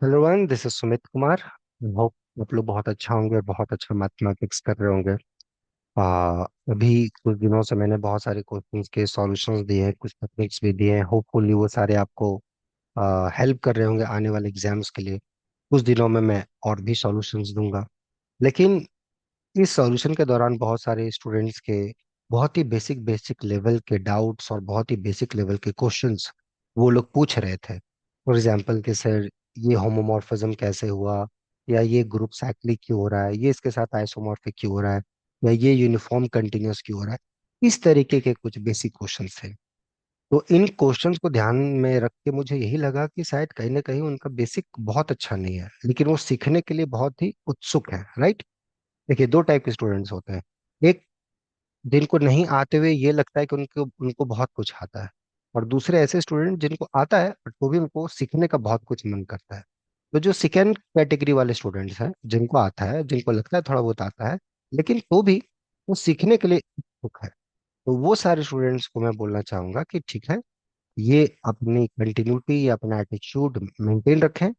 Hello one, this is Sumit Kumar. Hope आप लोग बहुत अच्छा होंगे और बहुत अच्छा मैथमेटिक्स कर रहे होंगे। अभी कुछ दिनों से मैंने बहुत सारे क्वेश्चंस के सॉल्यूशंस दिए हैं, कुछ टेक्निक्स भी दिए हैं। होपफुली वो सारे आपको हेल्प कर रहे होंगे आने वाले एग्जाम्स के लिए। कुछ दिनों में मैं और भी सॉल्यूशंस दूंगा। लेकिन इस सॉल्यूशन के दौरान बहुत सारे स्टूडेंट्स के बहुत ही बेसिक बेसिक लेवल के डाउट्स और बहुत ही बेसिक लेवल के क्वेश्चंस वो लोग पूछ रहे थे। फॉर एग्जांपल कि सर, ये होमोमॉर्फिज्म कैसे हुआ, या ये ग्रुप साइक्लिक क्यों हो रहा है, ये इसके साथ आइसोमॉर्फिक क्यों हो रहा है, या ये यूनिफॉर्म कंटिन्यूअस क्यों हो रहा है। इस तरीके के कुछ बेसिक क्वेश्चंस थे। तो इन क्वेश्चंस को ध्यान में रख के मुझे यही लगा कि शायद कहीं ना कहीं उनका बेसिक बहुत अच्छा नहीं है, लेकिन वो सीखने के लिए बहुत ही उत्सुक है, राइट। देखिए, दो टाइप के स्टूडेंट्स होते हैं। एक, जिनको नहीं आते हुए ये लगता है कि उनको उनको बहुत कुछ आता है। और दूसरे ऐसे स्टूडेंट जिनको आता है बट वो भी उनको सीखने का बहुत कुछ मन करता है। तो जो सेकेंड कैटेगरी वाले स्टूडेंट्स हैं, जिनको आता है, जिनको लगता है थोड़ा बहुत आता है, लेकिन तो भी वो सीखने के लिए इच्छुक है, तो वो सारे स्टूडेंट्स को मैं बोलना चाहूंगा कि ठीक है, ये अपनी कंटिन्यूटी या अपना एटीट्यूड मेंटेन रखें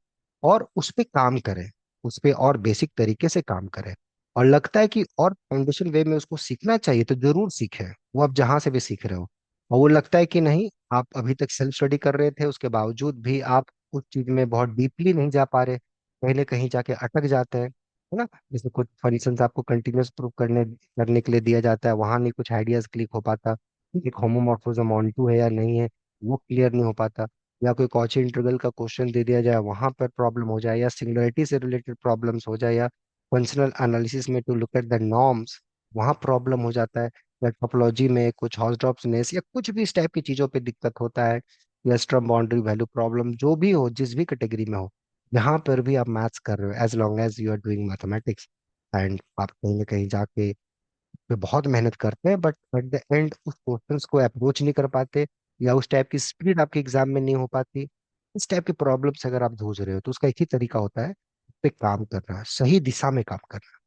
और उस पे काम करें, उस पे और बेसिक तरीके से काम करें। और लगता है कि और फाउंडेशन वे में उसको सीखना चाहिए तो जरूर सीखें, वो आप जहां से भी सीख रहे हो। और वो लगता है कि नहीं, आप अभी तक सेल्फ स्टडी कर रहे थे, उसके बावजूद भी आप उस चीज में बहुत डीपली नहीं जा पा रहे, कहीं ना कहीं जाके अटक जाते हैं, है ना। जैसे कुछ फंक्शंस आपको कंटिन्यूस प्रूव करने करने के लिए दिया जाता है, वहां नहीं कुछ आइडियाज क्लिक हो पाता, एक होमोमॉर्फिज्म ऑन टू है या नहीं है वो क्लियर नहीं हो पाता, या कोई कॉची इंटीग्रल का क्वेश्चन दे दिया जाए वहां पर प्रॉब्लम हो जाए, या सिंगुलरिटी से रिलेटेड प्रॉब्लम्स हो जाए, या फंक्शनल एनालिसिस में to look at the norms वहां प्रॉब्लम हो जाता है, या टोपोलॉजी में कुछ हॉल्सडॉर्फ्सनेस या कुछ भी इस टाइप की चीजों पे दिक्कत होता है, या स्ट्रम बाउंड्री वैल्यू प्रॉब्लम, जो भी हो, जिस भी कैटेगरी में हो, यहाँ पर भी आप मैथ्स कर रहे हो, as long as you are doing mathematics, and आप कहीं ना कहीं जाके पे बहुत मेहनत करते हैं, बट एट द एंड उस क्वेश्चंस को अप्रोच नहीं कर पाते, या उस टाइप की स्पीड आपके एग्जाम में नहीं हो पाती। इस टाइप के प्रॉब्लम से अगर आप जूझ रहे हो तो उसका एक ही तरीका होता है, उस पे काम करना, सही दिशा में काम करना।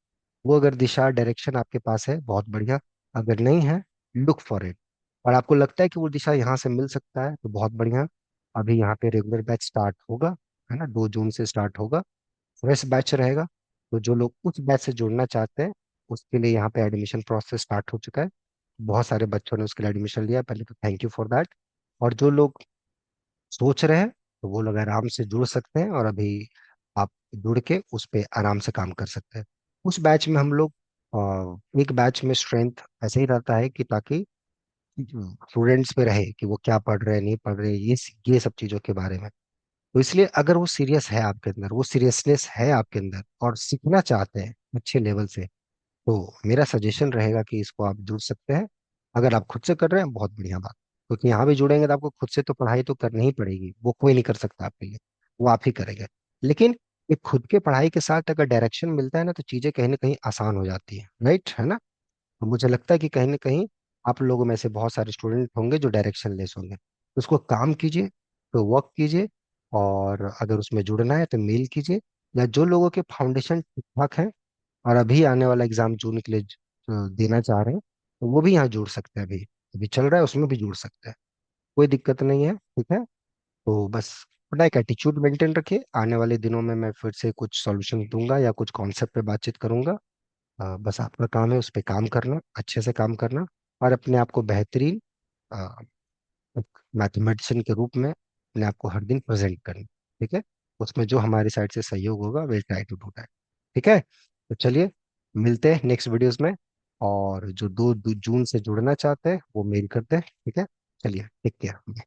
वो अगर दिशा डायरेक्शन आपके पास है, बहुत बढ़िया। अगर नहीं है, लुक फॉर इट। और आपको लगता है कि वो दिशा यहाँ से मिल सकता है, तो बहुत बढ़िया। अभी यहाँ पे रेगुलर बैच स्टार्ट होगा, है ना, 2 जून से स्टार्ट होगा। फ्रेश बैच रहेगा। तो जो लोग उस बैच से जुड़ना चाहते हैं, उसके लिए यहाँ पे एडमिशन प्रोसेस स्टार्ट हो चुका है। बहुत सारे बच्चों ने उसके लिए एडमिशन लिया, पहले तो थैंक यू फॉर दैट। और जो लोग सोच रहे हैं, तो वो लोग आराम से जुड़ सकते हैं, और अभी आप जुड़ के उस पे आराम से काम कर सकते हैं। उस बैच में हम लोग एक बैच में स्ट्रेंथ ऐसे ही रहता है कि ताकि स्टूडेंट्स पे रहे कि वो क्या पढ़ रहे हैं, नहीं पढ़ रहे, ये सब चीज़ों के बारे में। तो इसलिए अगर वो सीरियस है आपके अंदर, वो सीरियसनेस है आपके अंदर और सीखना चाहते हैं अच्छे लेवल से, तो मेरा सजेशन रहेगा कि इसको आप जुड़ सकते हैं। अगर आप खुद से कर रहे हैं, बहुत बढ़िया बात, क्योंकि यहाँ भी जुड़ेंगे तो आपको खुद से तो पढ़ाई तो करनी ही पड़ेगी, वो कोई नहीं कर सकता आपके लिए, वो आप ही करेंगे। लेकिन एक खुद के पढ़ाई के साथ अगर डायरेक्शन मिलता है ना, तो चीजें कहीं ना कहीं आसान हो जाती है, राइट, है ना। तो मुझे लगता है कि कहीं ना कहीं आप लोगों में से बहुत सारे स्टूडेंट होंगे जो डायरेक्शन लेस होंगे, तो उसको काम कीजिए, तो वर्क कीजिए। और अगर उसमें जुड़ना है तो मेल कीजिए। या जो लोगों के फाउंडेशन ठीक ठाक है और अभी आने वाला एग्जाम जून के लिए देना चाह रहे हैं, तो वो भी यहाँ जुड़ सकते हैं। अभी अभी चल रहा है, उसमें भी जुड़ सकते हैं, कोई दिक्कत नहीं है, ठीक है। तो बस अपना एक एटीट्यूड मेंटेन रखिए। आने वाले दिनों में मैं फिर से कुछ सॉल्यूशन दूंगा या कुछ कॉन्सेप्ट पे बातचीत करूंगा। बस आपका काम है उस पे काम करना, अच्छे से काम करना, और अपने आप को बेहतरीन मैथमेटिशियन के रूप में अपने आप को हर दिन प्रेजेंट करना, ठीक है। उसमें जो हमारी साइड से सहयोग होगा, will try to do that, ठीक है। तो चलिए, मिलते हैं नेक्स्ट वीडियोस में। और जो 2 जून से जुड़ना चाहते हैं वो मेल करते हैं, ठीक है। चलिए, टेक केयर।